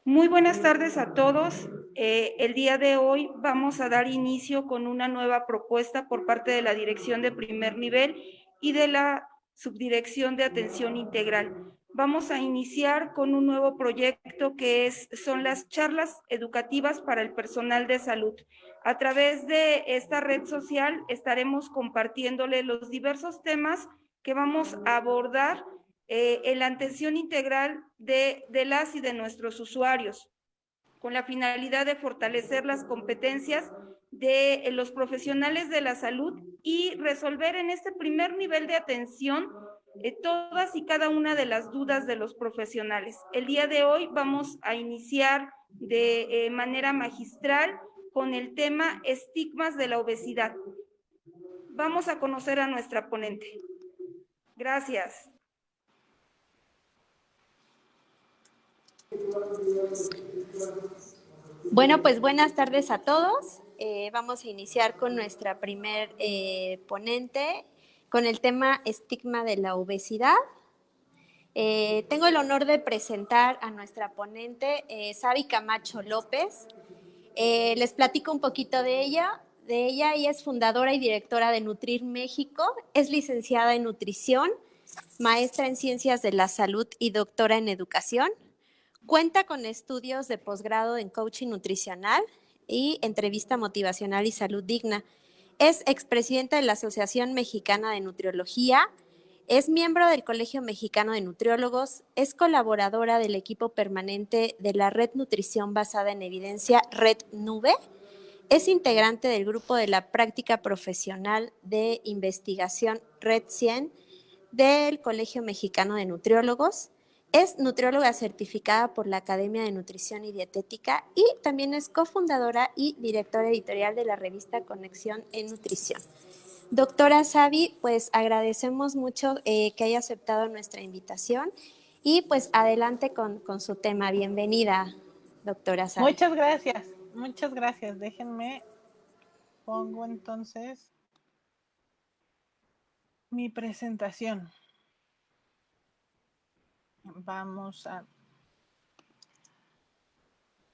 Muy buenas tardes a todos. El día de hoy vamos a dar inicio con una nueva propuesta por parte de la Dirección de Primer Nivel y de la Subdirección de Atención Integral. Vamos a iniciar con un nuevo proyecto son las charlas educativas para el personal de salud. A través de esta red social estaremos compartiéndole los diversos temas que vamos a abordar en la atención integral de las y de nuestros usuarios, con la finalidad de fortalecer las competencias de los profesionales de la salud y resolver en este primer nivel de atención todas y cada una de las dudas de los profesionales. El día de hoy vamos a iniciar de manera magistral con el tema estigmas de la obesidad. Vamos a conocer a nuestra ponente. Gracias. Bueno, pues buenas tardes a todos. Vamos a iniciar con nuestra primer ponente con el tema estigma de la obesidad. Tengo el honor de presentar a nuestra ponente, Sabi Camacho López. Les platico un poquito de ella. Ella es fundadora y directora de Nutrir México, es licenciada en nutrición, maestra en ciencias de la salud y doctora en educación. Cuenta con estudios de posgrado en coaching nutricional y entrevista motivacional y salud digna. Es expresidenta de la Asociación Mexicana de Nutriología, es miembro del Colegio Mexicano de Nutriólogos, es colaboradora del equipo permanente de la Red Nutrición Basada en Evidencia, Red Nube, es integrante del grupo de la práctica profesional de investigación Red 100 del Colegio Mexicano de Nutriólogos, es nutrióloga certificada por la Academia de Nutrición y Dietética y también es cofundadora y directora editorial de la revista Conexión en Nutrición. Doctora Sabi, pues agradecemos mucho que haya aceptado nuestra invitación y pues adelante con su tema. Bienvenida, doctora Sabi. Muchas gracias, muchas gracias. Déjenme, pongo entonces mi presentación. Vamos a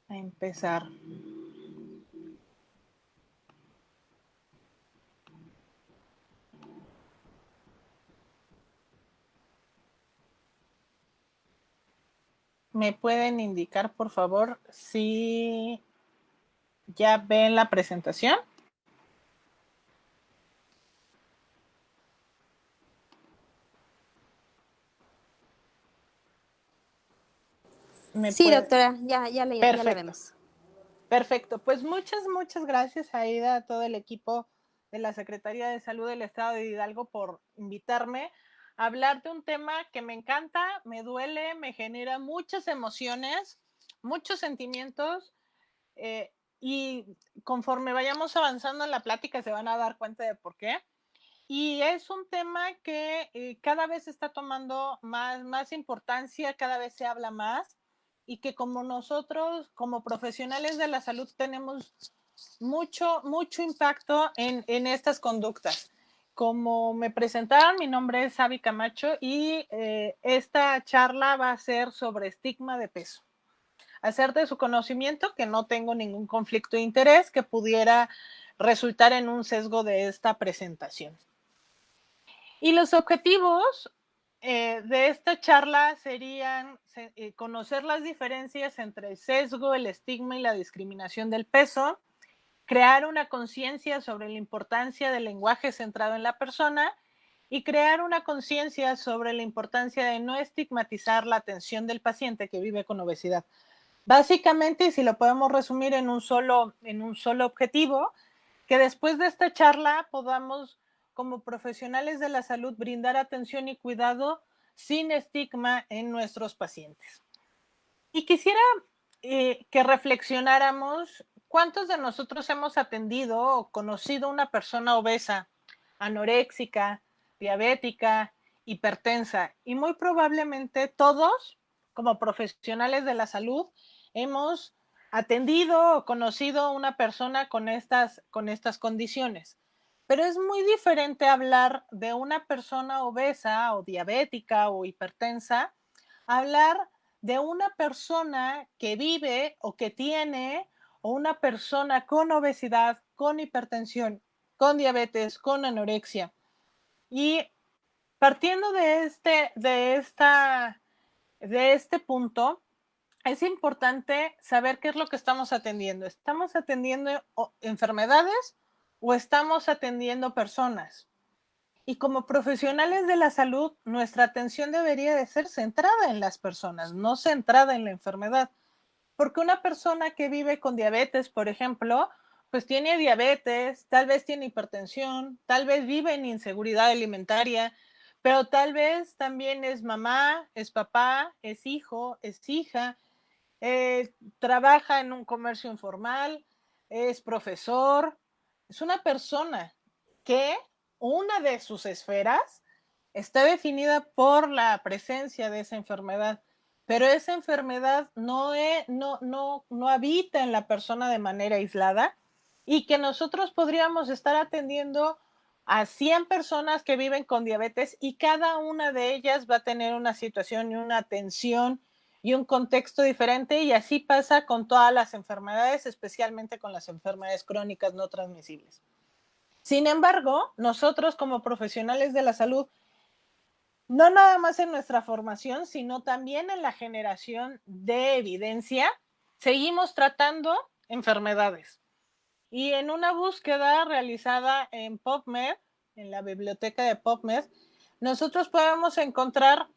empezar. ¿Me pueden indicar, por favor, si ya ven la presentación? Sí, doctora, ya la vemos. Perfecto, pues muchas gracias, Aida, a todo el equipo de la Secretaría de Salud del Estado de Hidalgo por invitarme a hablar de un tema que me encanta, me duele, me genera muchas emociones, muchos sentimientos, y conforme vayamos avanzando en la plática se van a dar cuenta de por qué. Y es un tema que cada vez está tomando más importancia, cada vez se habla más, y que como nosotros, como profesionales de la salud, tenemos mucho impacto en estas conductas. Como me presentaron, mi nombre es Sabi Camacho y esta charla va a ser sobre estigma de peso. Hacer de su conocimiento que no tengo ningún conflicto de interés que pudiera resultar en un sesgo de esta presentación. Y los objetivos de esta charla serían conocer las diferencias entre el sesgo, el estigma y la discriminación del peso, crear una conciencia sobre la importancia del lenguaje centrado en la persona y crear una conciencia sobre la importancia de no estigmatizar la atención del paciente que vive con obesidad. Básicamente, si lo podemos resumir en un solo objetivo, que después de esta charla podamos, como profesionales de la salud, brindar atención y cuidado sin estigma en nuestros pacientes. Y quisiera que reflexionáramos cuántos de nosotros hemos atendido o conocido una persona obesa, anoréxica, diabética, hipertensa, y muy probablemente todos, como profesionales de la salud, hemos atendido o conocido una persona con estas condiciones. Pero es muy diferente hablar de una persona obesa o diabética o hipertensa, hablar de una persona que vive o que tiene, o una persona con obesidad, con hipertensión, con diabetes, con anorexia. Y partiendo de este punto, es importante saber qué es lo que estamos atendiendo. ¿Estamos atendiendo enfermedades o estamos atendiendo personas? Y como profesionales de la salud, nuestra atención debería de ser centrada en las personas, no centrada en la enfermedad. Porque una persona que vive con diabetes, por ejemplo, pues tiene diabetes, tal vez tiene hipertensión, tal vez vive en inseguridad alimentaria, pero tal vez también es mamá, es papá, es hijo, es hija, trabaja en un comercio informal, es profesor, es una persona que una de sus esferas está definida por la presencia de esa enfermedad, pero esa enfermedad no habita en la persona de manera aislada y que nosotros podríamos estar atendiendo a 100 personas que viven con diabetes y cada una de ellas va a tener una situación y una atención y un contexto diferente, y así pasa con todas las enfermedades, especialmente con las enfermedades crónicas no transmisibles. Sin embargo, nosotros como profesionales de la salud, no nada más en nuestra formación, sino también en la generación de evidencia, seguimos tratando enfermedades. Y en una búsqueda realizada en PubMed, en la biblioteca de PubMed, nosotros podemos encontrar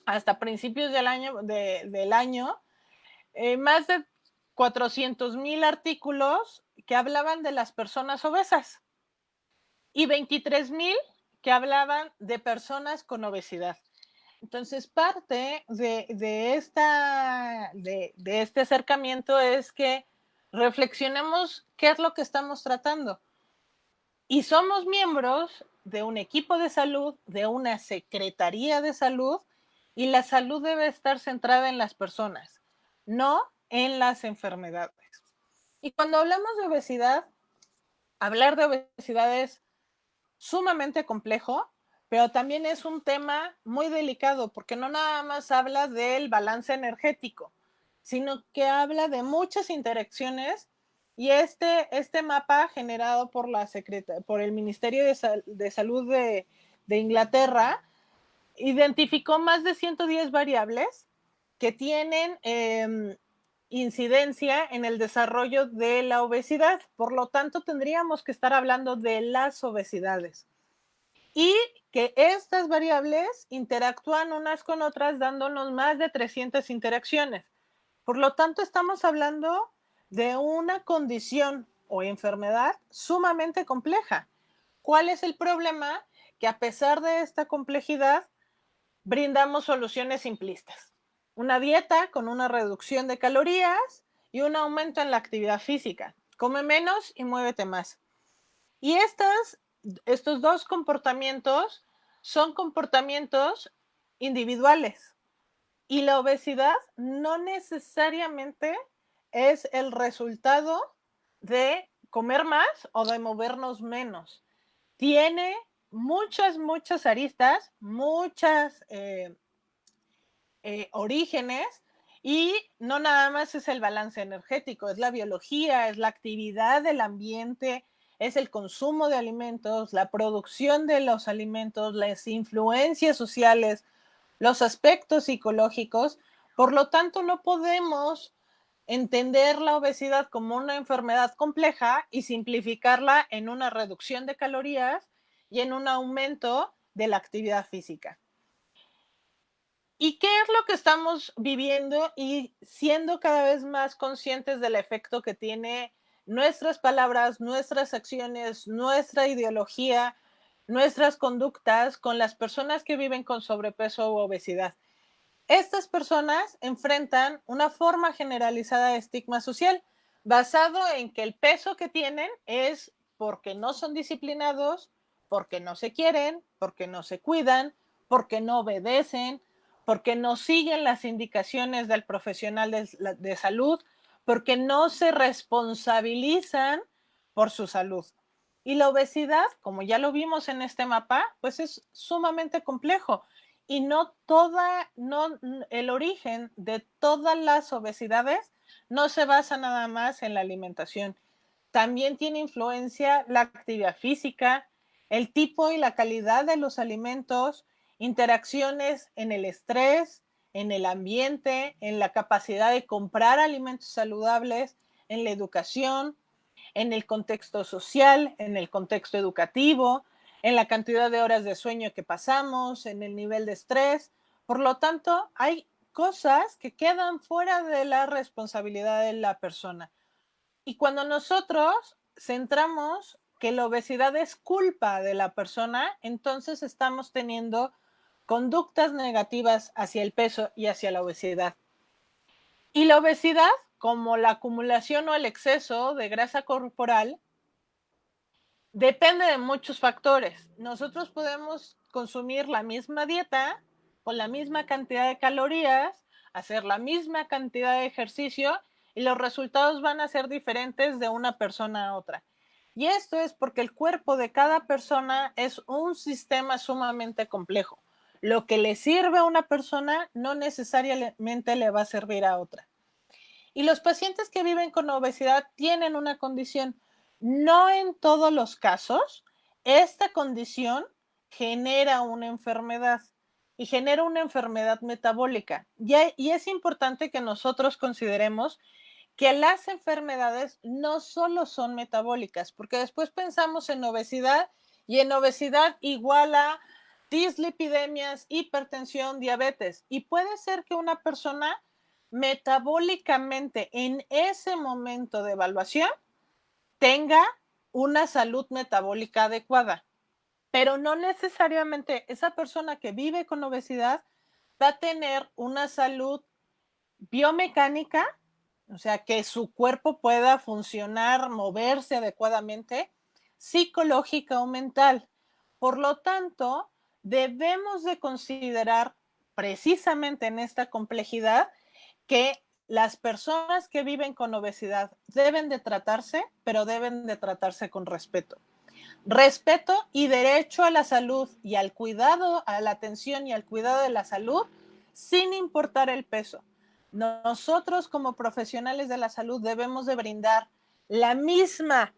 hasta principios del año, más de 400,000 artículos que hablaban de las personas obesas y 23,000 que hablaban de personas con obesidad. Entonces, parte de este acercamiento es que reflexionemos qué es lo que estamos tratando. Y somos miembros de un equipo de salud, de una secretaría de salud, y la salud debe estar centrada en las personas, no en las enfermedades. Y cuando hablamos de obesidad, hablar de obesidad es sumamente complejo, pero también es un tema muy delicado porque no nada más habla del balance energético, sino que habla de muchas interacciones, y este mapa generado por el Ministerio de Salud de Inglaterra identificó más de 110 variables que tienen incidencia en el desarrollo de la obesidad. Por lo tanto, tendríamos que estar hablando de las obesidades. Y que estas variables interactúan unas con otras, dándonos más de 300 interacciones. Por lo tanto, estamos hablando de una condición o enfermedad sumamente compleja. ¿Cuál es el problema? Que a pesar de esta complejidad, brindamos soluciones simplistas. Una dieta con una reducción de calorías y un aumento en la actividad física. Come menos y muévete más. Y estos dos comportamientos son comportamientos individuales. Y la obesidad no necesariamente es el resultado de comer más o de movernos menos. Tiene muchas aristas, muchas orígenes, y no nada más es el balance energético, es la biología, es la actividad del ambiente, es el consumo de alimentos, la producción de los alimentos, las influencias sociales, los aspectos psicológicos. Por lo tanto, no podemos entender la obesidad como una enfermedad compleja y simplificarla en una reducción de calorías y en un aumento de la actividad física. ¿Y qué es lo que estamos viviendo y siendo cada vez más conscientes del efecto que tiene nuestras palabras, nuestras acciones, nuestra ideología, nuestras conductas con las personas que viven con sobrepeso u obesidad? Estas personas enfrentan una forma generalizada de estigma social basado en que el peso que tienen es porque no son disciplinados, porque no se quieren, porque no se cuidan, porque no obedecen, porque no siguen las indicaciones del profesional de salud, porque no se responsabilizan por su salud. Y la obesidad, como ya lo vimos en este mapa, pues es sumamente complejo. y el origen de todas las obesidades no se basa nada más en la alimentación. También tiene influencia la actividad física, el tipo y la calidad de los alimentos, interacciones en el estrés, en el ambiente, en la capacidad de comprar alimentos saludables, en la educación, en el contexto social, en el contexto educativo, en la cantidad de horas de sueño que pasamos, en el nivel de estrés. Por lo tanto, hay cosas que quedan fuera de la responsabilidad de la persona. Y cuando nosotros centramos que la obesidad es culpa de la persona, entonces estamos teniendo conductas negativas hacia el peso y hacia la obesidad. Y la obesidad, como la acumulación o el exceso de grasa corporal, depende de muchos factores. Nosotros podemos consumir la misma dieta, con la misma cantidad de calorías, hacer la misma cantidad de ejercicio y los resultados van a ser diferentes de una persona a otra. Y esto es porque el cuerpo de cada persona es un sistema sumamente complejo. Lo que le sirve a una persona no necesariamente le va a servir a otra. Y los pacientes que viven con obesidad tienen una condición. No en todos los casos, esta condición genera una enfermedad y genera una enfermedad metabólica. Y es importante que nosotros consideremos que las enfermedades no solo son metabólicas, porque después pensamos en obesidad y en obesidad igual a dislipidemias, hipertensión, diabetes. Y puede ser que una persona metabólicamente en ese momento de evaluación tenga una salud metabólica adecuada, pero no necesariamente esa persona que vive con obesidad va a tener una salud biomecánica, o sea, que su cuerpo pueda funcionar, moverse adecuadamente, psicológica o mental. Por lo tanto, debemos de considerar precisamente en esta complejidad que las personas que viven con obesidad deben de tratarse, pero deben de tratarse con respeto. Respeto y derecho a la salud y al cuidado, a la atención y al cuidado de la salud, sin importar el peso. Nosotros como profesionales de la salud debemos de brindar la misma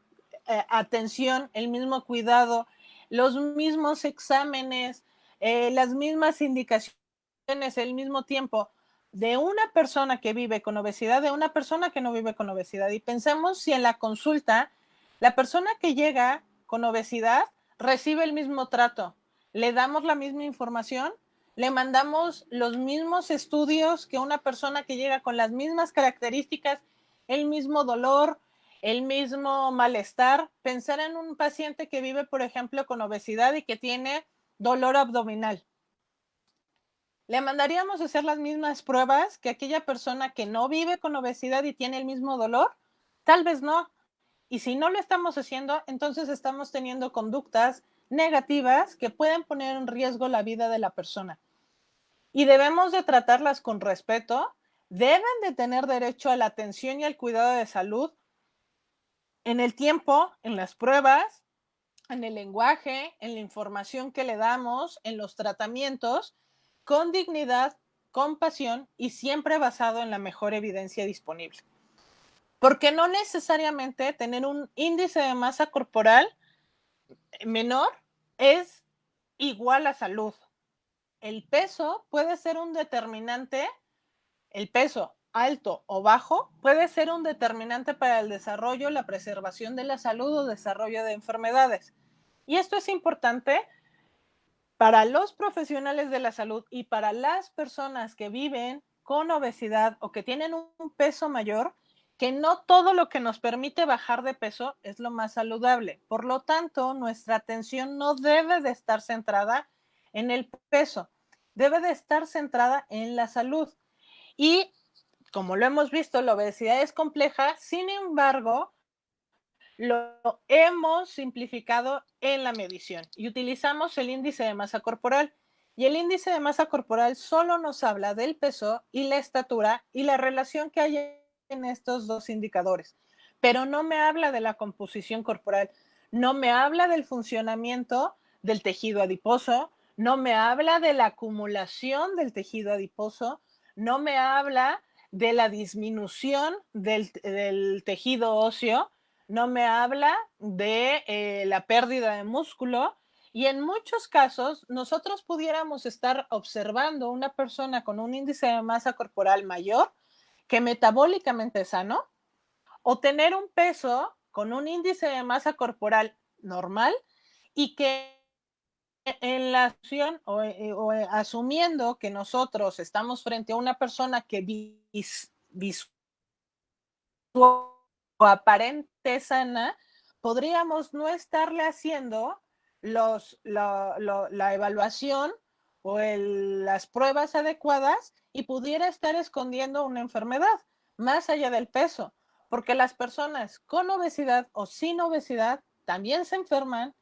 atención, el mismo cuidado, los mismos exámenes, las mismas indicaciones, el mismo tiempo de una persona que vive con obesidad, de una persona que no vive con obesidad. Y pensemos si en la consulta la persona que llega con obesidad recibe el mismo trato, le damos la misma información, le mandamos los mismos estudios que una persona que llega con las mismas características, el mismo dolor, el mismo malestar. Pensar en un paciente que vive, por ejemplo, con obesidad y que tiene dolor abdominal. ¿Le mandaríamos a hacer las mismas pruebas que aquella persona que no vive con obesidad y tiene el mismo dolor? Tal vez no. Y si no lo estamos haciendo, entonces estamos teniendo conductas negativas que pueden poner en riesgo la vida de la persona. Y debemos de tratarlas con respeto, deben de tener derecho a la atención y al cuidado de salud en el tiempo, en las pruebas, en el lenguaje, en la información que le damos, en los tratamientos, con dignidad, compasión y siempre basado en la mejor evidencia disponible. Porque no necesariamente tener un índice de masa corporal menor es igual a salud. El peso puede ser un determinante, el peso alto o bajo puede ser un determinante para el desarrollo, la preservación de la salud o desarrollo de enfermedades. Y esto es importante para los profesionales de la salud y para las personas que viven con obesidad o que tienen un peso mayor, que no todo lo que nos permite bajar de peso es lo más saludable. Por lo tanto, nuestra atención no debe de estar centrada en el peso, debe de estar centrada en la salud. Y como lo hemos visto, la obesidad es compleja, sin embargo, lo hemos simplificado en la medición y utilizamos el índice de masa corporal. Y el índice de masa corporal solo nos habla del peso y la estatura y la relación que hay en estos dos indicadores, pero no me habla de la composición corporal, no me habla del funcionamiento del tejido adiposo, no me habla de la acumulación del tejido adiposo, no me habla de la disminución del tejido óseo, no me habla de la pérdida de músculo. Y en muchos casos, nosotros pudiéramos estar observando una persona con un índice de masa corporal mayor que metabólicamente sano, o tener un peso con un índice de masa corporal normal y que en la acción o asumiendo que nosotros estamos frente a una persona que o aparente sana, podríamos no estarle haciendo la evaluación o las pruebas adecuadas y pudiera estar escondiendo una enfermedad más allá del peso, porque las personas con obesidad o sin obesidad también se enferman,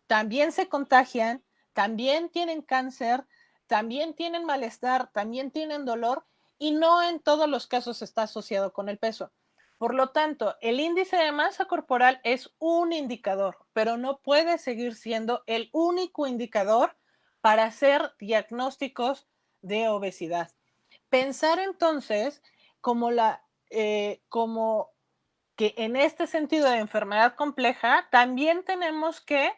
también se contagian, también tienen cáncer, también tienen malestar, también tienen dolor y no en todos los casos está asociado con el peso. Por lo tanto, el índice de masa corporal es un indicador, pero no puede seguir siendo el único indicador para hacer diagnósticos de obesidad. Pensar entonces como como que en este sentido de enfermedad compleja también tenemos que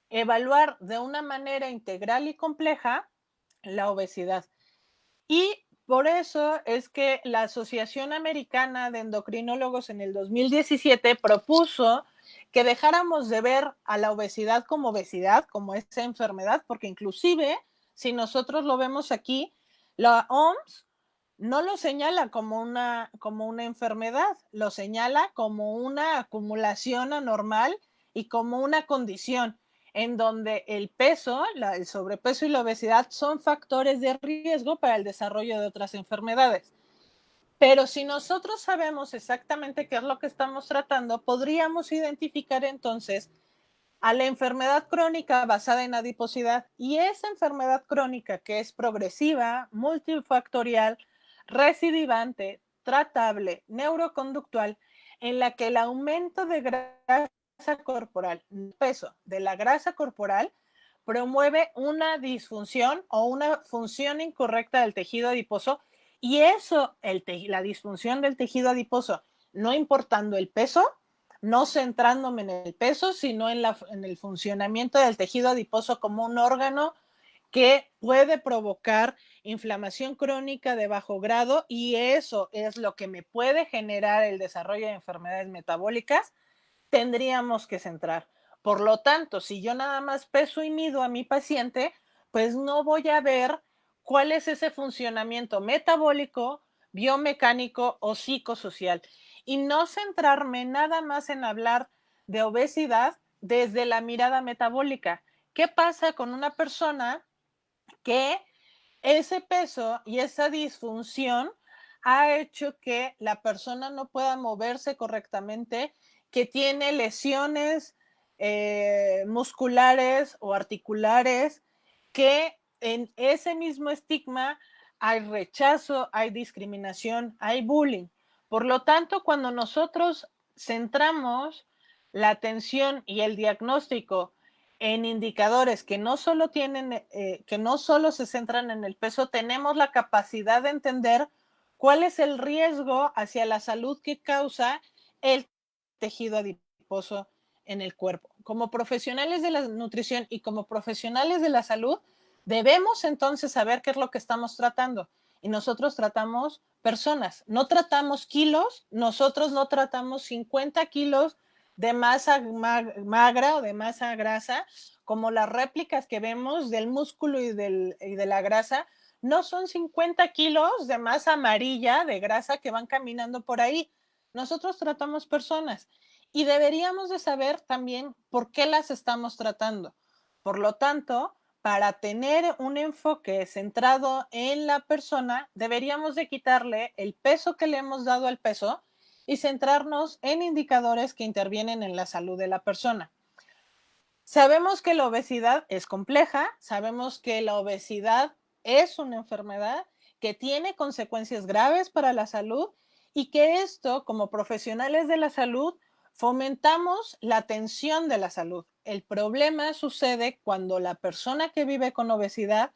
evaluar de una manera integral y compleja la obesidad. Y por eso es que la Asociación Americana de Endocrinólogos en el 2017 propuso que dejáramos de ver a la obesidad, como esa enfermedad, porque inclusive si nosotros lo vemos aquí, la OMS no lo señala como una enfermedad, lo señala como una acumulación anormal y como una condición en donde el peso, el sobrepeso y la obesidad son factores de riesgo para el desarrollo de otras enfermedades. Pero si nosotros sabemos exactamente qué es lo que estamos tratando, podríamos identificar entonces a la enfermedad crónica basada en adiposidad y esa enfermedad crónica que es progresiva, multifactorial, recidivante, tratable, neuroconductual, en la que el aumento de grasa corporal, peso de la grasa corporal, promueve una disfunción o una función incorrecta del tejido adiposo y eso, la disfunción del tejido adiposo, no importando el peso, no centrándome en el peso, sino en el funcionamiento del tejido adiposo como un órgano que puede provocar inflamación crónica de bajo grado y eso es lo que me puede generar el desarrollo de enfermedades metabólicas, tendríamos que centrar. Por lo tanto, si yo nada más peso y mido a mi paciente, pues no voy a ver cuál es ese funcionamiento metabólico, biomecánico o psicosocial. Y no centrarme nada más en hablar de obesidad desde la mirada metabólica. ¿Qué pasa con una persona que ese peso y esa disfunción ha hecho que la persona no pueda moverse correctamente, que tiene lesiones musculares o articulares, que en ese mismo estigma hay rechazo, hay discriminación, hay bullying? Por lo tanto, cuando nosotros centramos la atención y el diagnóstico en indicadores que no solo que no solo se centran en el peso, tenemos la capacidad de entender cuál es el riesgo hacia la salud que causa el tejido adiposo en el cuerpo. Como profesionales de la nutrición y como profesionales de la salud, debemos entonces saber qué es lo que estamos tratando. Y nosotros tratamos personas, no tratamos kilos, nosotros no tratamos 50 kilos de masa magra o de masa grasa, como las réplicas que vemos del músculo y de la grasa, no son 50 kilos de masa amarilla de grasa que van caminando por ahí. Nosotros tratamos personas y deberíamos de saber también por qué las estamos tratando. Por lo tanto, para tener un enfoque centrado en la persona, deberíamos de quitarle el peso que le hemos dado al peso y centrarnos en indicadores que intervienen en la salud de la persona. Sabemos que la obesidad es compleja, sabemos que la obesidad es una enfermedad que tiene consecuencias graves para la salud y que esto, como profesionales de la salud, fomentamos la atención de la salud. El problema sucede cuando la persona que vive con obesidad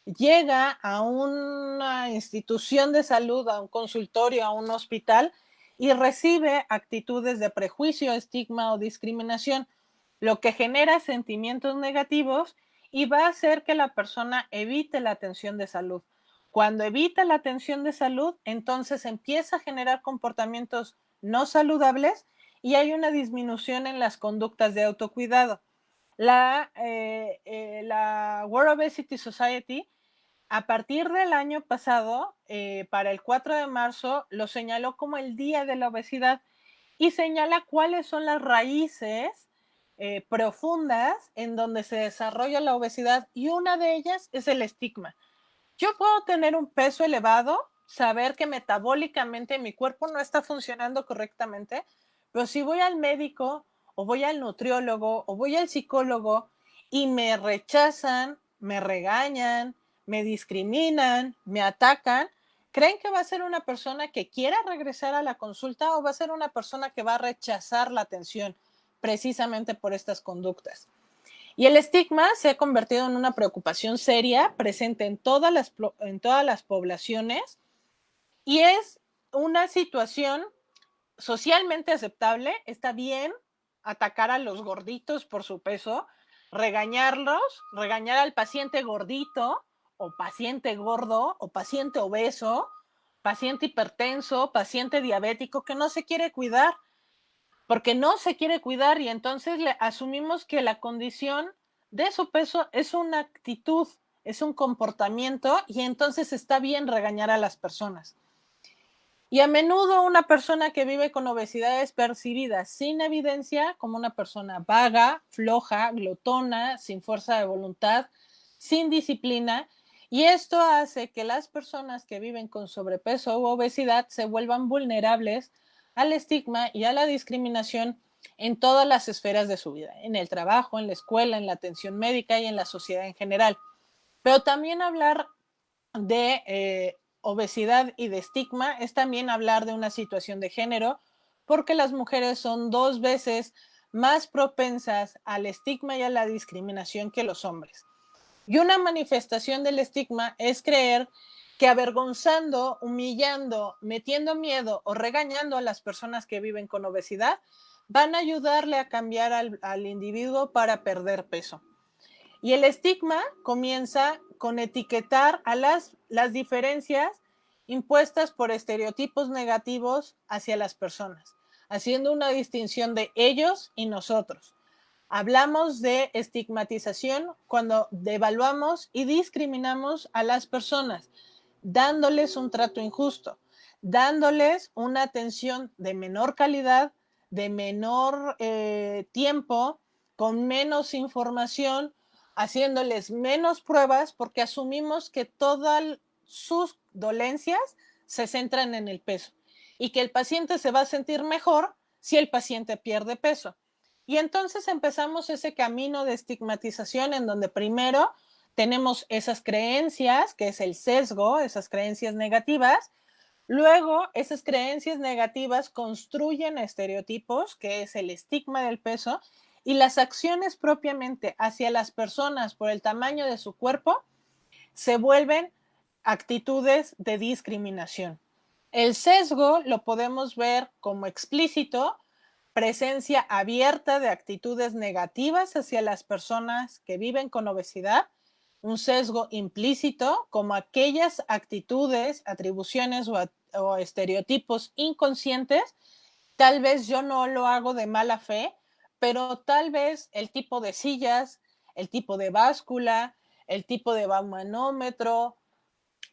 llega a una institución de salud, a un consultorio, a un hospital y recibe actitudes de prejuicio, estigma o discriminación, lo que genera sentimientos negativos y va a hacer que la persona evite la atención de salud. Cuando evita la atención de salud, entonces empieza a generar comportamientos no saludables y hay una disminución en las conductas de autocuidado. La World Obesity Society, a partir del año pasado, para el 4 de marzo, lo señaló como el Día de la Obesidad y señala cuáles son las raíces profundas en donde se desarrolla la obesidad, y una de ellas es el estigma. Yo puedo tener un peso elevado, saber que metabólicamente mi cuerpo no está funcionando correctamente, pero si voy al médico o voy al nutriólogo o voy al psicólogo y me rechazan, me regañan, me discriminan, me atacan, ¿creen que va a ser una persona que quiera regresar a la consulta o va a ser una persona que va a rechazar la atención precisamente por estas conductas? Y el estigma se ha convertido en una preocupación seria, presente en todas las poblaciones, y es una situación socialmente aceptable. Está bien atacar a los gorditos por su peso, regañarlos, regañar al paciente gordito, o paciente gordo, o paciente obeso, paciente hipertenso, paciente diabético que no se quiere cuidar, porque no se quiere cuidar, y entonces le asumimos que la condición de su peso es una actitud, es un comportamiento, y entonces está bien regañar a las personas. Y a menudo una persona que vive con obesidad es percibida sin evidencia como una persona vaga, floja, glotona, sin fuerza de voluntad, sin disciplina, y esto hace que las personas que viven con sobrepeso u obesidad se vuelvan vulnerables al estigma y a la discriminación en todas las esferas de su vida, en el trabajo, en la escuela, en la atención médica y en la sociedad en general. Pero también hablar de obesidad y de estigma es también hablar de una situación de género, porque las mujeres son 2 veces más propensas al estigma y a la discriminación que los hombres. Y una manifestación del estigma es creer que avergonzando, humillando, metiendo miedo o regañando a las personas que viven con obesidad van a ayudarle a cambiar al individuo para perder peso. Y el estigma comienza con etiquetar a las diferencias impuestas por estereotipos negativos hacia las personas, haciendo una distinción de ellos y nosotros. Hablamos de estigmatización cuando devaluamos y discriminamos a las personas, dándoles un trato injusto, dándoles una atención de menor calidad, de menor tiempo, con menos información, haciéndoles menos pruebas, porque asumimos que todas sus dolencias se centran en el peso y que el paciente se va a sentir mejor si el paciente pierde peso. Y entonces empezamos ese camino de estigmatización en donde primero tenemos esas creencias, que es el sesgo, esas creencias negativas. Luego, esas creencias negativas construyen estereotipos, que es el estigma del peso, y las acciones propiamente hacia las personas por el tamaño de su cuerpo se vuelven actitudes de discriminación. El sesgo lo podemos ver como explícito, presencia abierta de actitudes negativas hacia las personas que viven con obesidad, un sesgo implícito como aquellas actitudes, atribuciones o estereotipos inconscientes. Tal vez yo no lo hago de mala fe, pero tal vez el tipo de sillas, el tipo de báscula, el tipo de manómetro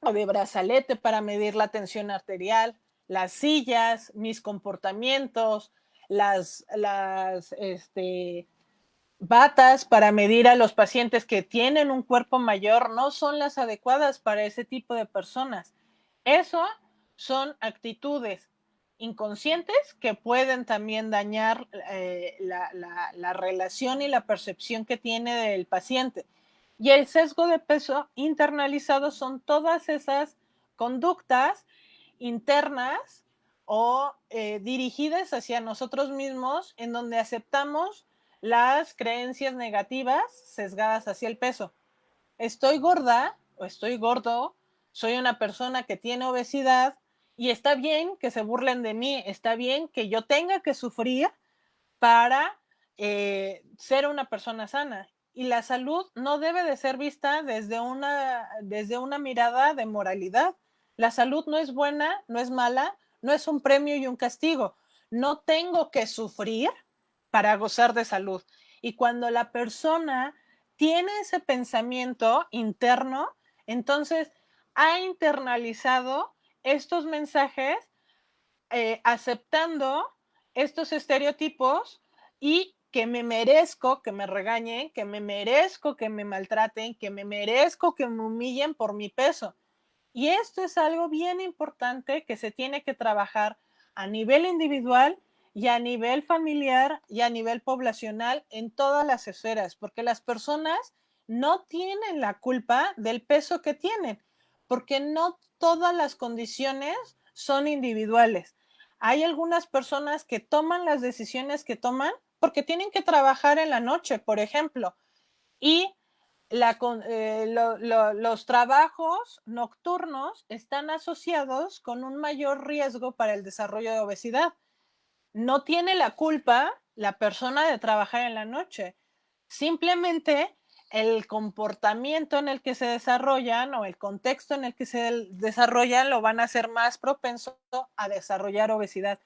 o de brazalete para medir la tensión arterial, las sillas, mis comportamientos, las batas para medir a los pacientes que tienen un cuerpo mayor no son las adecuadas para ese tipo de personas. Eso son actitudes inconscientes que pueden también dañar la relación y la percepción que tiene del paciente. Y el sesgo de peso internalizado son todas esas conductas internas o dirigidas hacia nosotros mismos, en donde aceptamos las creencias negativas sesgadas hacia el peso. Estoy gorda o estoy gordo, soy una persona que tiene obesidad y está bien que se burlen de mí, está bien que yo tenga que sufrir para ser una persona sana. Y la salud no debe de ser vista desde una mirada de moralidad. La salud no es buena, no es mala, no es un premio y un castigo. No tengo que sufrir para gozar de salud. Y cuando la persona tiene ese pensamiento interno, entonces ha internalizado estos mensajes, aceptando estos estereotipos y que me merezco que me regañen, que me merezco que me maltraten, que me merezco que me humillen por mi peso. Y esto es algo bien importante que se tiene que trabajar a nivel individual y a nivel familiar y a nivel poblacional en todas las esferas, porque las personas no tienen la culpa del peso que tienen, porque no todas las condiciones son individuales. Hay algunas personas que toman las decisiones que toman porque tienen que trabajar en la noche, por ejemplo, y los trabajos nocturnos están asociados con un mayor riesgo para el desarrollo de obesidad. No tiene la culpa la persona de trabajar en la noche. Simplemente el comportamiento en el que se desarrollan o el contexto en el que se desarrollan lo van a hacer más propenso a desarrollar obesidad.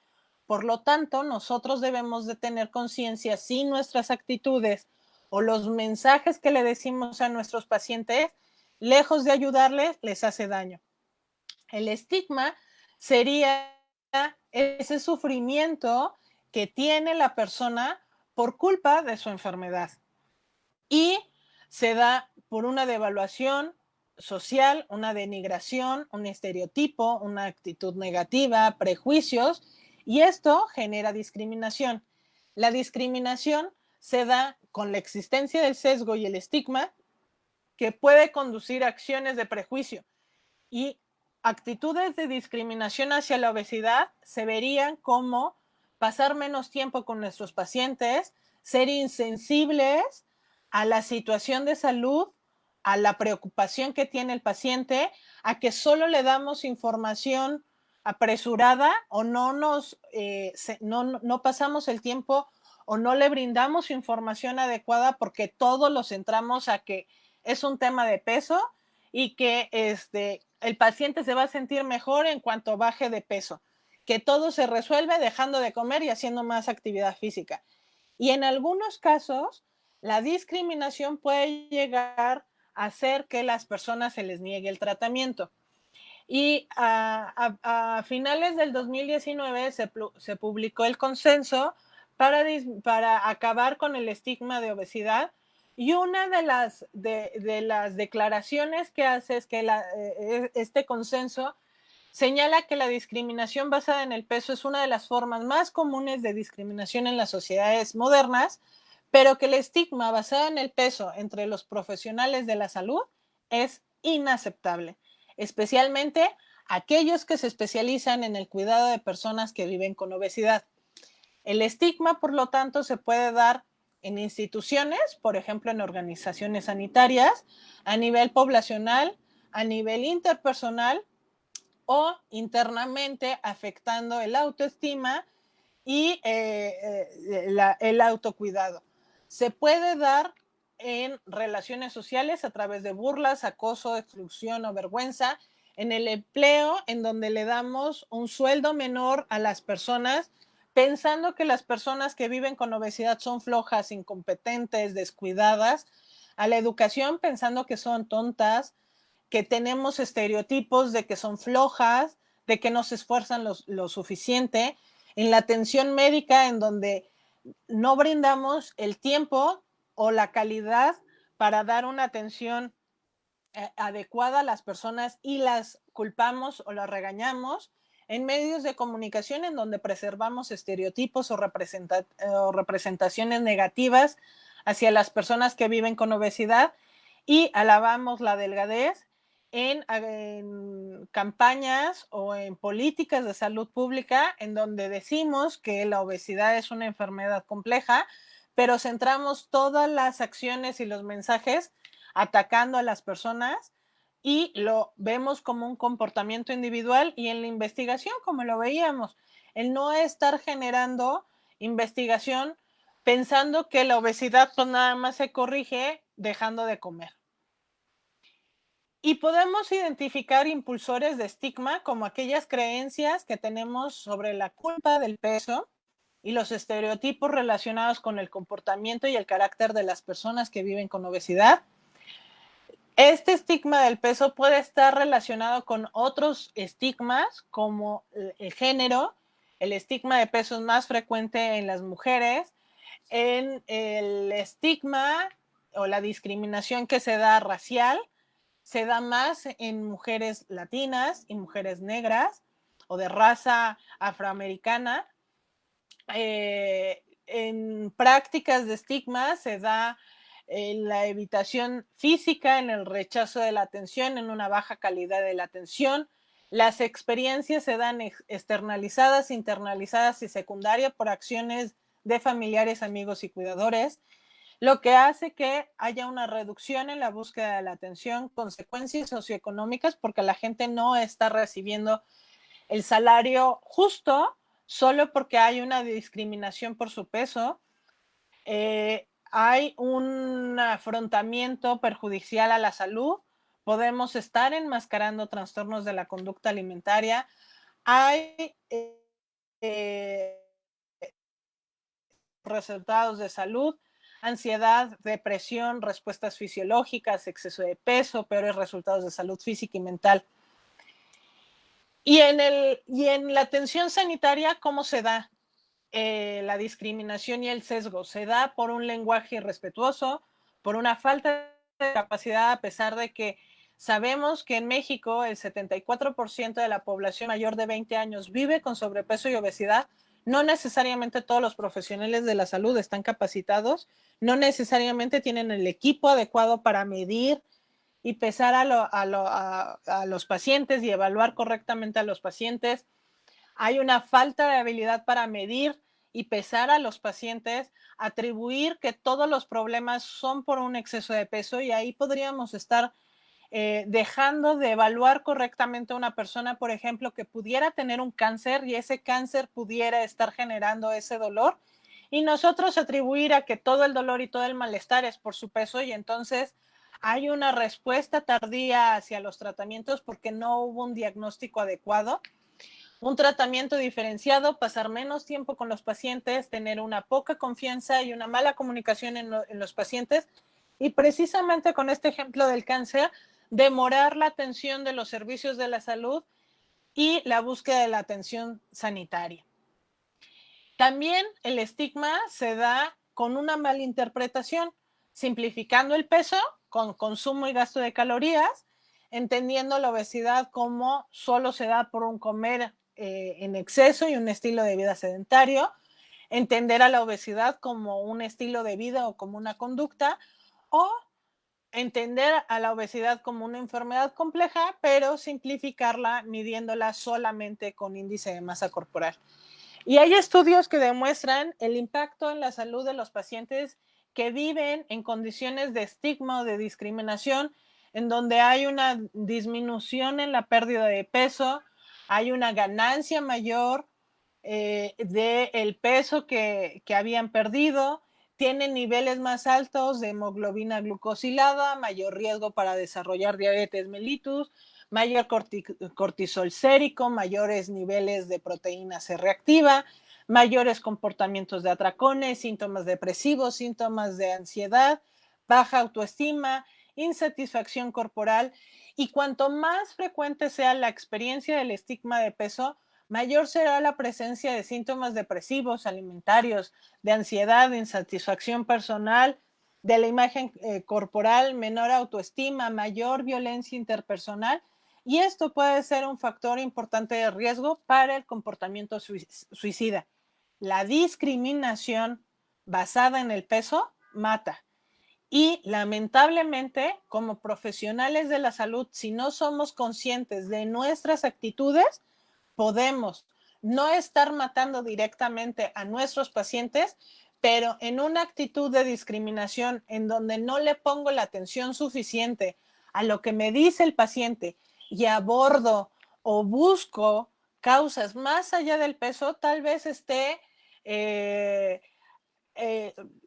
Por lo tanto, nosotros debemos de tener conciencia si nuestras actitudes o los mensajes que le decimos a nuestros pacientes, lejos de ayudarles, les hace daño. El estigma sería ese sufrimiento que tiene la persona por culpa de su enfermedad. Y se da por una devaluación social, una denigración, un estereotipo, una actitud negativa, prejuicios, y esto genera discriminación. La discriminación se da con la existencia del sesgo y el estigma, que puede conducir a acciones de prejuicio, y actitudes de discriminación hacia la obesidad se verían como pasar menos tiempo con nuestros pacientes, ser insensibles a la situación de salud, a la preocupación que tiene el paciente, a que solo le damos información apresurada o no pasamos el tiempo o no le brindamos información adecuada porque todo lo centramos a que es un tema de peso y que el paciente se va a sentir mejor en cuanto baje de peso, que todo se resuelve dejando de comer y haciendo más actividad física. Y en algunos casos, la discriminación puede llegar a hacer que las personas se les niegue el tratamiento. Y a finales del 2019 se publicó el consenso para acabar con el estigma de obesidad. Y una de las declaraciones que hace es que este consenso señala que la discriminación basada en el peso es una de las formas más comunes de discriminación en las sociedades modernas, pero que el estigma basado en el peso entre los profesionales de la salud es inaceptable, especialmente aquellos que se especializan en el cuidado de personas que viven con obesidad. El estigma, por lo tanto, se puede dar en instituciones, por ejemplo, en organizaciones sanitarias, a nivel poblacional, a nivel interpersonal o internamente afectando el autoestima y el autocuidado. Se puede dar en relaciones sociales a través de burlas, acoso, exclusión o vergüenza, en el empleo, en donde le damos un sueldo menor a las personas, pensando que las personas que viven con obesidad son flojas, incompetentes, descuidadas, a la educación, pensando que son tontas, que tenemos estereotipos de que son flojas, de que no se esfuerzan lo suficiente, en la atención médica, en donde no brindamos el tiempo o la calidad para dar una atención adecuada a las personas y las culpamos o las regañamos, en medios de comunicación en donde preservamos estereotipos o representaciones negativas hacia las personas que viven con obesidad y alabamos la delgadez en campañas o en políticas de salud pública en donde decimos que la obesidad es una enfermedad compleja, pero centramos todas las acciones y los mensajes atacando a las personas y lo vemos como un comportamiento individual, y en la investigación, como lo veíamos, el no estar generando investigación pensando que la obesidad pues nada más se corrige dejando de comer. Y podemos identificar impulsores de estigma como aquellas creencias que tenemos sobre la culpa del peso y los estereotipos relacionados con el comportamiento y el carácter de las personas que viven con obesidad. Este estigma del peso puede estar relacionado con otros estigmas como el género. El estigma de peso es más frecuente en las mujeres. En el estigma o la discriminación que se da racial, se da más en mujeres latinas y mujeres negras o de raza afroamericana. En prácticas de estigma se da en la evitación física, en el rechazo de la atención, en una baja calidad de la atención. Las experiencias se dan externalizadas, internalizadas y secundarias por acciones de familiares, amigos y cuidadores, lo que hace que haya una reducción en la búsqueda de la atención, consecuencias socioeconómicas, porque la gente no está recibiendo el salario justo solo porque hay una discriminación por su peso. Hay un afrontamiento perjudicial a la salud. Podemos estar enmascarando trastornos de la conducta alimentaria. Hay resultados de salud, ansiedad, depresión, respuestas fisiológicas, exceso de peso, peores resultados de salud física y mental. Y en la atención sanitaria, ¿cómo se da la discriminación y el sesgo? Se da por un lenguaje irrespetuoso, por una falta de capacidad, a pesar de que sabemos que en México el 74% de la población mayor de 20 años vive con sobrepeso y obesidad. No necesariamente todos los profesionales de la salud están capacitados, no necesariamente tienen el equipo adecuado para medir y pesar a los pacientes y evaluar correctamente a los pacientes. Hay una falta de habilidad para medir y pesar a los pacientes, atribuir que todos los problemas son por un exceso de peso, y ahí podríamos estar dejando de evaluar correctamente a una persona, por ejemplo, que pudiera tener un cáncer y ese cáncer pudiera estar generando ese dolor, y nosotros atribuir a que todo el dolor y todo el malestar es por su peso, y entonces hay una respuesta tardía hacia los tratamientos porque no hubo un diagnóstico adecuado. Un tratamiento diferenciado, pasar menos tiempo con los pacientes, tener una poca confianza y una mala comunicación en los pacientes, y precisamente con este ejemplo del cáncer, demorar la atención de los servicios de la salud y la búsqueda de la atención sanitaria. También el estigma se da con una malinterpretación, simplificando el peso con consumo y gasto de calorías, entendiendo la obesidad como solo se da por un comer en exceso y un estilo de vida sedentario, entender a la obesidad como un estilo de vida o como una conducta, o entender a la obesidad como una enfermedad compleja, pero simplificarla midiéndola solamente con índice de masa corporal. Y hay estudios que demuestran el impacto en la salud de los pacientes que viven en condiciones de estigma o de discriminación, en donde hay una disminución en la pérdida de peso, hay una ganancia mayor del peso que habían perdido, tienen niveles más altos de hemoglobina glucosilada, mayor riesgo para desarrollar diabetes mellitus, mayor cortisol sérico, mayores niveles de proteína C reactiva, mayores comportamientos de atracones, síntomas depresivos, síntomas de ansiedad, baja autoestima, insatisfacción corporal. Y cuanto más frecuente sea la experiencia del estigma de peso, mayor será la presencia de síntomas depresivos, alimentarios, de ansiedad, de insatisfacción personal, de la imagen corporal, menor autoestima, mayor violencia interpersonal. Y esto puede ser un factor importante de riesgo para el comportamiento suicida. La discriminación basada en el peso mata. Y lamentablemente, como profesionales de la salud, si no somos conscientes de nuestras actitudes, podemos no estar matando directamente a nuestros pacientes, pero en una actitud de discriminación en donde no le pongo la atención suficiente a lo que me dice el paciente y abordo o busco causas más allá del peso, tal vez esté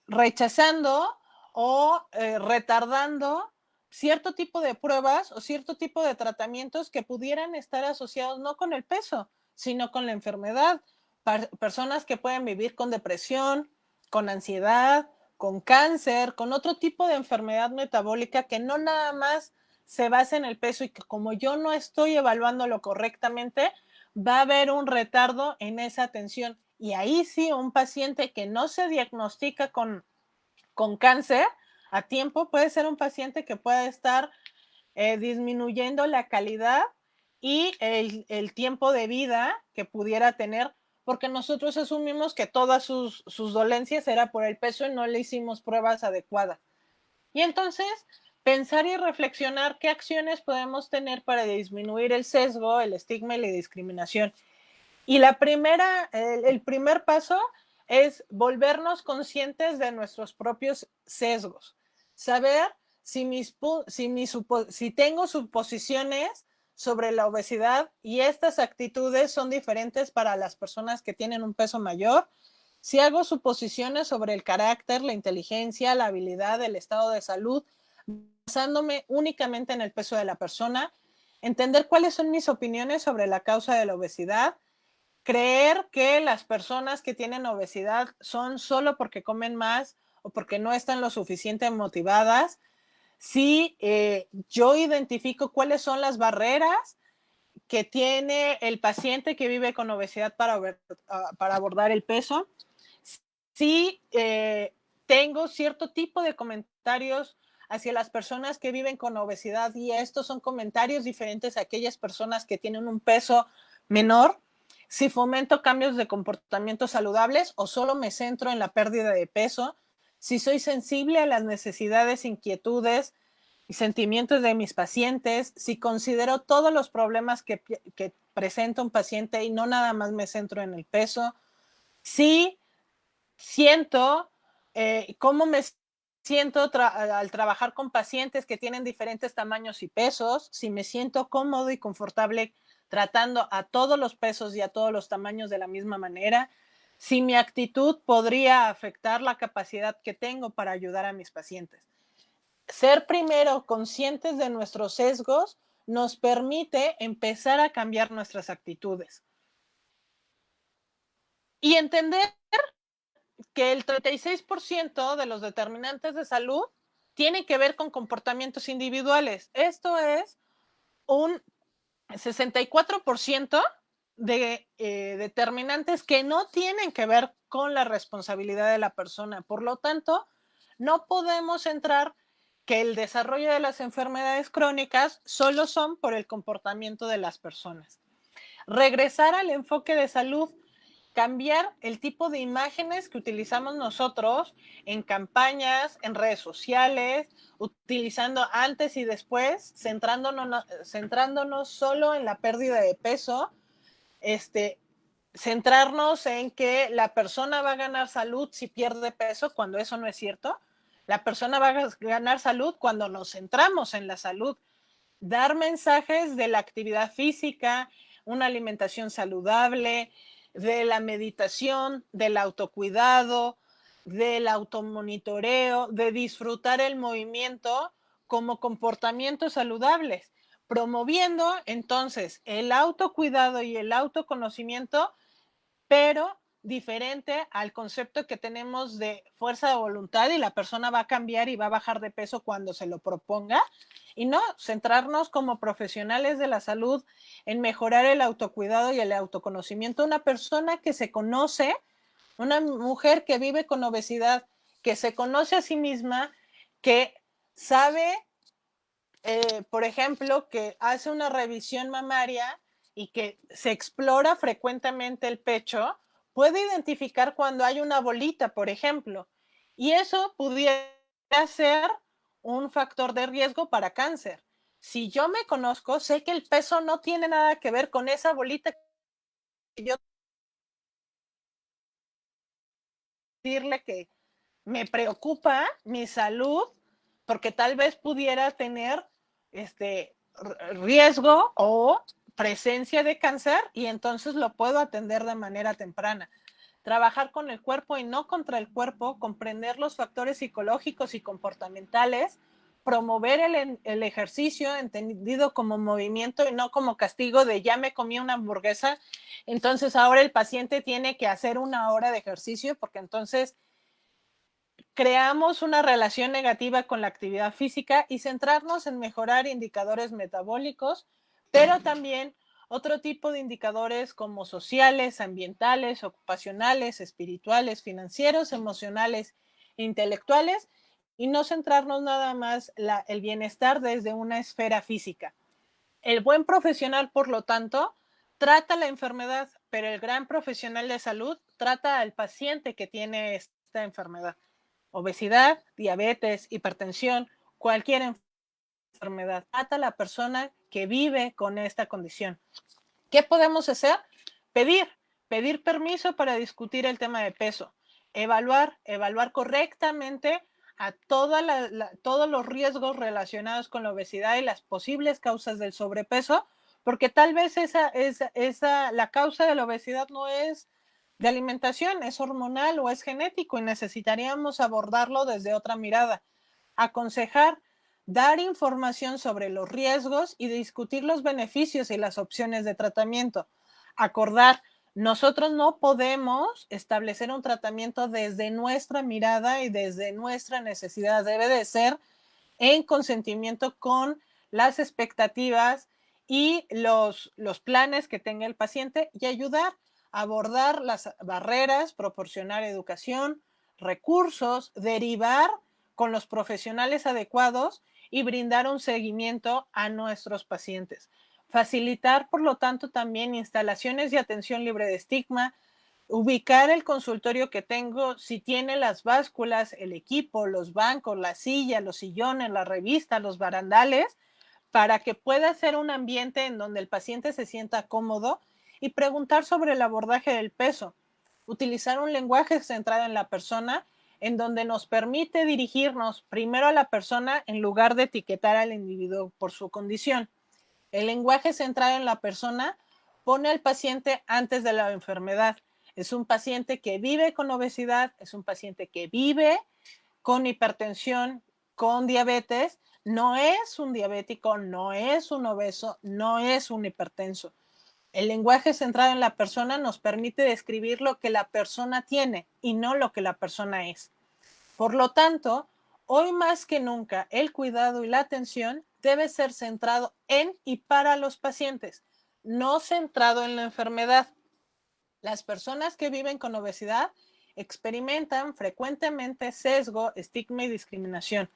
rechazando o retardando cierto tipo de pruebas o cierto tipo de tratamientos que pudieran estar asociados no con el peso, sino con la enfermedad. Personas que pueden vivir con depresión, con ansiedad, con cáncer, con otro tipo de enfermedad metabólica que no nada más se basa en el peso y que como yo no estoy evaluándolo correctamente, va a haber un retardo en esa atención. Y ahí sí, un paciente que no se diagnostica con cáncer a tiempo puede ser un paciente que pueda estar disminuyendo la calidad y el tiempo de vida que pudiera tener, porque nosotros asumimos que todas sus dolencias era por el peso y no le hicimos pruebas adecuadas. Y entonces, pensar y reflexionar qué acciones podemos tener para disminuir el sesgo, el estigma y la discriminación. Y el primer paso es volvernos conscientes de nuestros propios sesgos. Saber si tengo suposiciones sobre la obesidad y estas actitudes son diferentes para las personas que tienen un peso mayor. Si hago suposiciones sobre el carácter, la inteligencia, la habilidad, el estado de salud, basándome únicamente en el peso de la persona, entender cuáles son mis opiniones sobre la causa de la obesidad, creer que las personas que tienen obesidad son solo porque comen más o porque no están lo suficiente motivadas. Si yo identifico cuáles son las barreras que tiene el paciente que vive con obesidad para abordar el peso, si tengo cierto tipo de comentarios hacia las personas que viven con obesidad y estos son comentarios diferentes a aquellas personas que tienen un peso menor, si fomento cambios de comportamientos saludables o solo me centro en la pérdida de peso, si soy sensible a las necesidades, inquietudes y sentimientos de mis pacientes, si considero todos los problemas que presenta un paciente y no nada más me centro en el peso, si siento cómo me siento al trabajar con pacientes que tienen diferentes tamaños y pesos, si me siento cómodo y confortable tratando a todos los pesos y a todos los tamaños de la misma manera, si mi actitud podría afectar la capacidad que tengo para ayudar a mis pacientes. Ser primero conscientes de nuestros sesgos nos permite empezar a cambiar nuestras actitudes. Y entender que el 36% de los determinantes de salud tienen que ver con comportamientos individuales. Esto es un 64% de determinantes que no tienen que ver con la responsabilidad de la persona. Por lo tanto, no podemos centrar que el desarrollo de las enfermedades crónicas solo son por el comportamiento de las personas. Regresar al enfoque de salud, cambiar el tipo de imágenes que utilizamos nosotros en campañas, en redes sociales, utilizando antes y después, centrándonos solo en la pérdida de peso, centrarnos en que la persona va a ganar salud si pierde peso, cuando eso no es cierto. La persona va a ganar salud cuando nos centramos en la salud. Dar mensajes de la actividad física, una alimentación saludable, de la meditación, del autocuidado, del automonitoreo, de disfrutar el movimiento como comportamientos saludables, promoviendo entonces el autocuidado y el autoconocimiento, pero diferente al concepto que tenemos de fuerza de voluntad y la persona va a cambiar y va a bajar de peso cuando se lo proponga. Y no, centrarnos como profesionales de la salud en mejorar el autocuidado y el autoconocimiento. Una persona que se conoce, una mujer que vive con obesidad, que se conoce a sí misma, que sabe, por ejemplo, que hace una revisión mamaria y que se explora frecuentemente el pecho, puede identificar cuando hay una bolita, por ejemplo, y eso pudiera ser un factor de riesgo para cáncer. Si yo me conozco, sé que el peso no tiene nada que ver con esa bolita que yo decirle que me preocupa mi salud porque tal vez pudiera tener riesgo o presencia de cáncer y entonces lo puedo atender de manera temprana. Trabajar con el cuerpo y no contra el cuerpo, comprender los factores psicológicos y comportamentales, promover el ejercicio entendido como movimiento y no como castigo de ya me comí una hamburguesa, entonces ahora el paciente tiene que hacer 1 hora de ejercicio porque entonces creamos una relación negativa con la actividad física y centrarnos en mejorar indicadores metabólicos, pero también otro tipo de indicadores como sociales, ambientales, ocupacionales, espirituales, financieros, emocionales, intelectuales, y no centrarnos nada más el bienestar desde una esfera física. El buen profesional, por lo tanto, trata la enfermedad, pero el gran profesional de salud trata al paciente que tiene esta enfermedad. Obesidad, diabetes, hipertensión, cualquier enfermedad. Trata a la persona que vive con esta condición. ¿Qué podemos hacer? Pedir permiso para discutir el tema de peso, evaluar correctamente a todos los riesgos relacionados con la obesidad y las posibles causas del sobrepeso, porque tal vez la causa de la obesidad no es de alimentación, es hormonal o es genético y necesitaríamos abordarlo desde otra mirada. Aconsejar, dar información sobre los riesgos y discutir los beneficios y las opciones de tratamiento. Acordar, nosotros no podemos establecer un tratamiento desde nuestra mirada y desde nuestra necesidad. Debe de ser en consentimiento con las expectativas y los planes que tenga el paciente y ayudar a abordar las barreras, proporcionar educación, recursos, derivar con los profesionales adecuados y brindar un seguimiento a nuestros pacientes. Facilitar, por lo tanto, también instalaciones de atención libre de estigma, ubicar el consultorio que tengo, si tiene las básculas, el equipo, los bancos, la silla, los sillones, la revista, los barandales, para que pueda ser un ambiente en donde el paciente se sienta cómodo y preguntar sobre el abordaje del peso. Utilizar un lenguaje centrado en la persona en donde nos permite dirigirnos primero a la persona en lugar de etiquetar al individuo por su condición. El lenguaje centrado en la persona pone al paciente antes de la enfermedad. Es un paciente que vive con obesidad, es un paciente que vive con hipertensión, con diabetes, no es un diabético, no es un obeso, no es un hipertenso. El lenguaje centrado en la persona nos permite describir lo que la persona tiene y no lo que la persona es. Por lo tanto, hoy más que nunca, el cuidado y la atención debe ser centrado en y para los pacientes, no centrado en la enfermedad. Las personas que viven con obesidad experimentan frecuentemente sesgo, estigma y discriminación.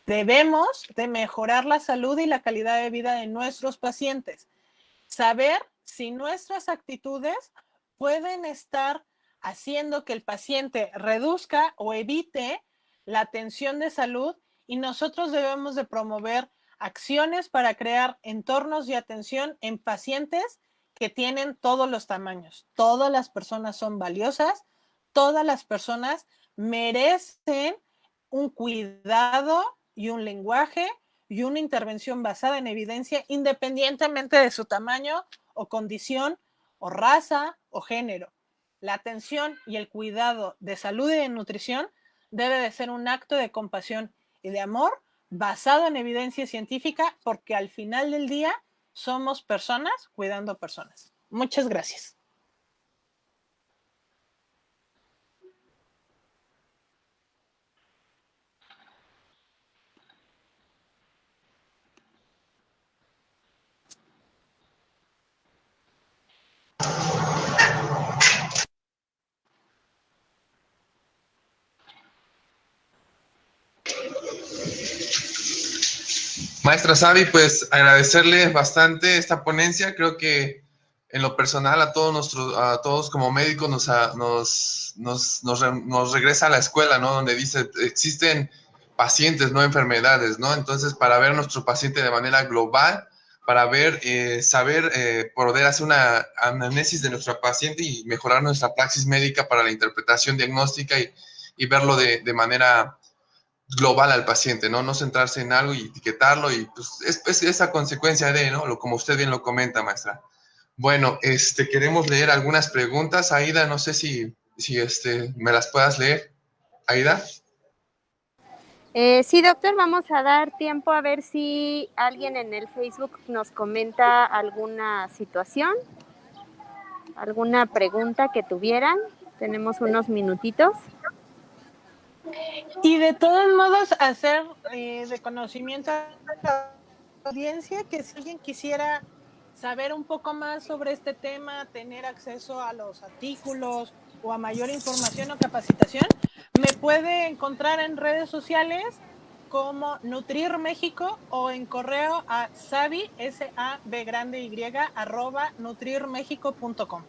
Debemos de mejorar la salud y la calidad de vida de nuestros pacientes. Saber si nuestras actitudes pueden estar haciendo que el paciente reduzca o evite la atención de salud y nosotros debemos de promover acciones para crear entornos de atención en pacientes que tienen todos los tamaños. Todas las personas son valiosas, todas las personas merecen un cuidado y un lenguaje y una intervención basada en evidencia independientemente de su tamaño o condición o raza o género. La atención y el cuidado de salud y de nutrición debe de ser un acto de compasión y de amor basado en evidencia científica porque al final del día somos personas cuidando personas. Muchas gracias. Maestra Savi, pues agradecerle bastante esta ponencia. Creo que en lo personal a todos como médicos nos regresa a la escuela, ¿no? Donde dice, existen pacientes, no enfermedades, ¿no? Entonces, para ver a nuestro paciente de manera global, para ver, saber, poder hacer una anamnesis de nuestro paciente y mejorar nuestra praxis médica para la interpretación diagnóstica y verlo de manera global al paciente, ¿no? No centrarse en algo y etiquetarlo y pues es esa consecuencia de, ¿no? Como usted bien lo comenta, maestra. Bueno, queremos leer algunas preguntas. Aida, no sé si me las puedas leer. Aida. Sí, doctor, vamos a dar tiempo a ver si alguien en el Facebook nos comenta alguna situación, alguna pregunta que tuvieran. Tenemos unos minutitos. Y de todos modos, hacer de conocimiento a la audiencia que si alguien quisiera saber un poco más sobre este tema, tener acceso a los artículos o a mayor información o capacitación, me puede encontrar en redes sociales como Nutrir México o en correo a sabi, S-A-B grande Y, @nutrirmexico.com.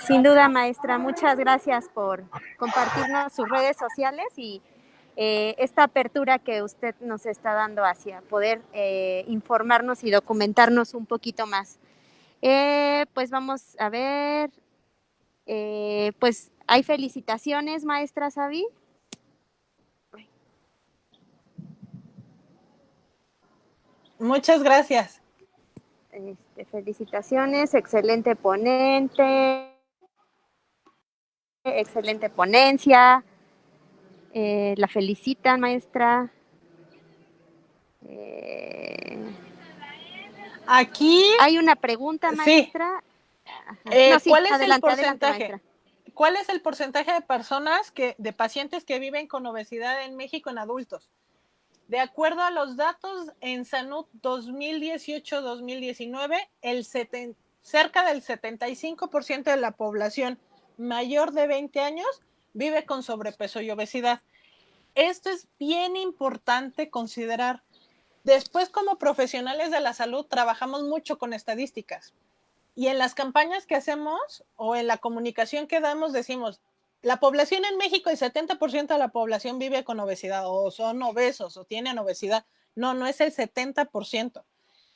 Sin duda, maestra, muchas gracias por compartirnos sus redes sociales y esta apertura que usted nos está dando hacia poder informarnos y documentarnos un poquito más. Pues vamos a ver, pues hay felicitaciones, maestra Sabi. Muchas gracias. Felicitaciones, excelente ponente, excelente ponencia. La felicitan, maestra. Aquí Hay una pregunta, sí. maestra. No, sí, ¿Cuál es el adelante, adelante, porcentaje? maestra. ¿Cuál es el porcentaje de personas de pacientes que viven con obesidad en México en adultos? De acuerdo a los datos en Salud 2018-2019, cerca del 75% de la población mayor de 20 años vive con sobrepeso y obesidad. Esto es bien importante considerar. Después, como profesionales de la salud, trabajamos mucho con estadísticas. Y en las campañas que hacemos o en la comunicación que damos decimos, la población en México, el 70% de la población vive con obesidad o son obesos o tienen obesidad. No, no es el 70%,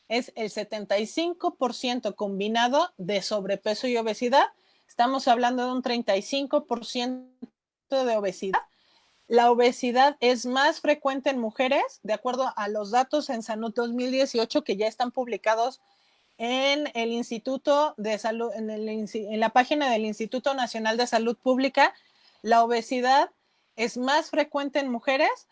es el 75% combinado de sobrepeso y obesidad. Estamos hablando de un 35% de obesidad. La obesidad es más frecuente en mujeres, de acuerdo a los datos en Salud 2018 que ya están publicados en el Instituto de Salud, en la página del Instituto Nacional de Salud Pública. La obesidad es más frecuente en mujeres,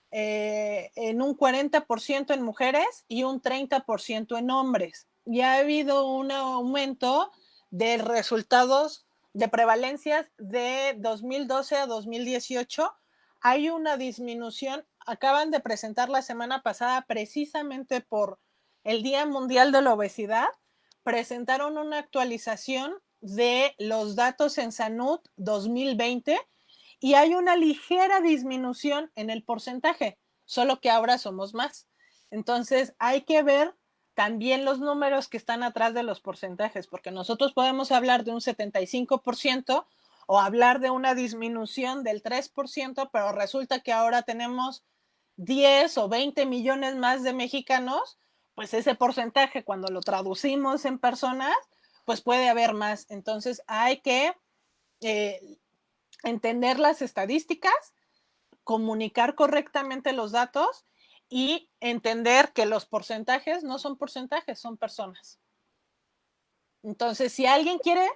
en un 40% en mujeres y un 30% en hombres. Y ha habido un aumento de resultados de prevalencias de 2012 a 2018. Hay una disminución, acaban de presentar la semana pasada precisamente por el Día Mundial de la Obesidad, presentaron una actualización de los datos en Salud 2020 y hay una ligera disminución en el porcentaje, solo que ahora somos más. Entonces hay que ver también los números que están atrás de los porcentajes, porque nosotros podemos hablar de un 75% o hablar de una disminución del 3%, pero resulta que ahora tenemos 10 o 20 millones más de mexicanos, pues ese porcentaje cuando lo traducimos en personas, pues puede haber más. Entonces hay que entender las estadísticas, comunicar correctamente los datos y entender que los porcentajes no son porcentajes, son personas. Entonces, si alguien quiere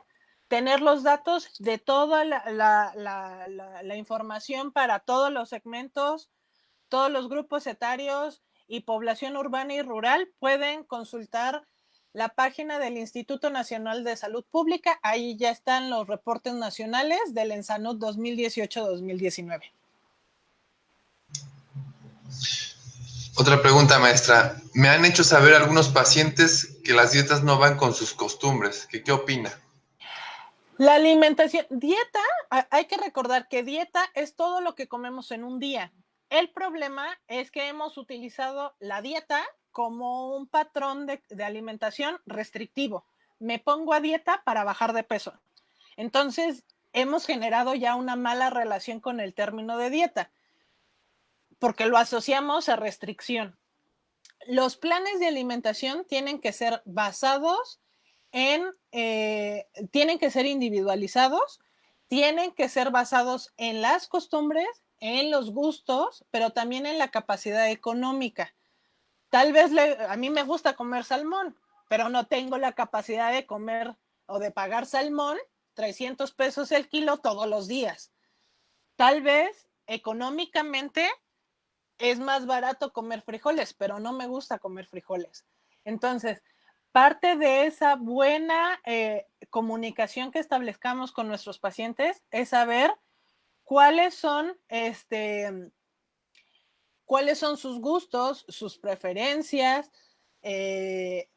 tener los datos de toda la información para todos los segmentos, todos los grupos etarios y población urbana y rural, pueden consultar la página del Instituto Nacional de Salud Pública. Ahí ya están los reportes nacionales del ENSANUD 2018-2019. Otra pregunta, maestra. Me han hecho saber algunos pacientes que las dietas no van con sus costumbres. ¿Qué opina? La alimentación, dieta, hay que recordar que dieta es todo lo que comemos en un día. El problema es que hemos utilizado la dieta como un patrón de alimentación restrictivo. Me pongo a dieta para bajar de peso. Entonces, hemos generado ya una mala relación con el término de dieta, porque lo asociamos a restricción. Los planes de alimentación tienen que ser basados tienen que ser individualizados, tienen que ser basados en las costumbres, en los gustos, pero también en la capacidad económica. Tal vez a mí me gusta comer salmón, pero no tengo la capacidad de comer o de pagar salmón 300 pesos el kilo todos los días. Tal vez económicamente es más barato comer frijoles, pero no me gusta comer frijoles. Entonces, parte de esa buena comunicación que establezcamos con nuestros pacientes es saber cuáles son sus gustos, sus preferencias, qué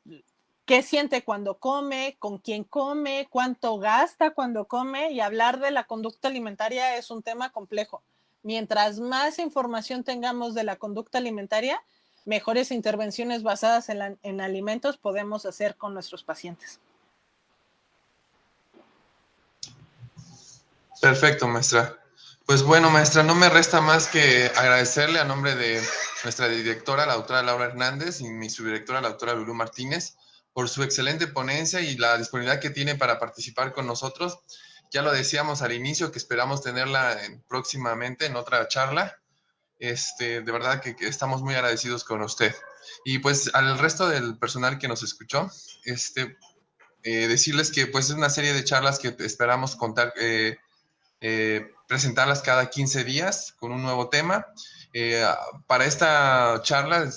siente cuando come, con quién come, cuánto gasta cuando come, y hablar de la conducta alimentaria es un tema complejo. Mientras más información tengamos de la conducta alimentaria, mejores intervenciones basadas en alimentos podemos hacer con nuestros pacientes. Perfecto, maestra. Pues bueno, maestra, no me resta más que agradecerle a nombre de nuestra directora, la doctora Laura Hernández, y mi subdirectora, la doctora Lulú Martínez, por su excelente ponencia y la disponibilidad que tiene para participar con nosotros. Ya lo decíamos al inicio, que esperamos tenerla próximamente en otra charla. De verdad que estamos muy agradecidos con usted. Y pues al resto del personal que nos escuchó, decirles que pues es una serie de charlas que esperamos contar, presentarlas cada 15 días con un nuevo tema. Para esta charla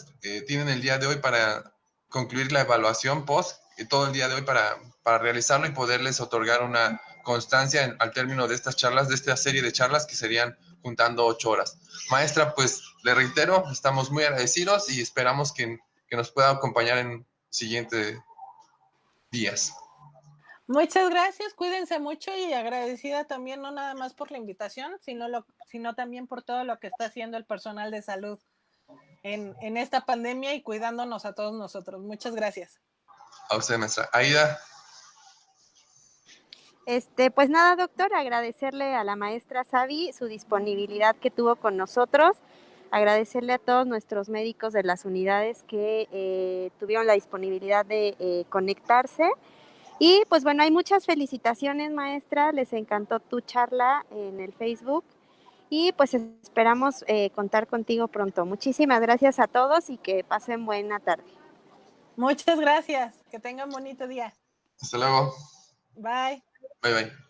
tienen el día de hoy para concluir la evaluación post, todo el día de hoy para realizarlo y poderles otorgar una constancia al término de estas charlas, de esta serie de charlas que serían juntando 8 horas. Maestra, pues le reitero, estamos muy agradecidos y esperamos que nos pueda acompañar en siguientes días. Muchas gracias, cuídense mucho, y agradecida también no nada más por la invitación, sino también por todo lo que está haciendo el personal de salud en esta pandemia y cuidándonos a todos nosotros. Muchas gracias. A usted, maestra. Aida. Pues nada, doctor, agradecerle a la maestra Savi su disponibilidad que tuvo con nosotros, agradecerle a todos nuestros médicos de las unidades que tuvieron la disponibilidad de conectarse. Y pues bueno, hay muchas felicitaciones, maestra, les encantó tu charla en el Facebook y pues esperamos contar contigo pronto. Muchísimas gracias a todos y que pasen buena tarde. Muchas gracias, que tengan bonito día. Hasta luego. Bye. Bye, bye.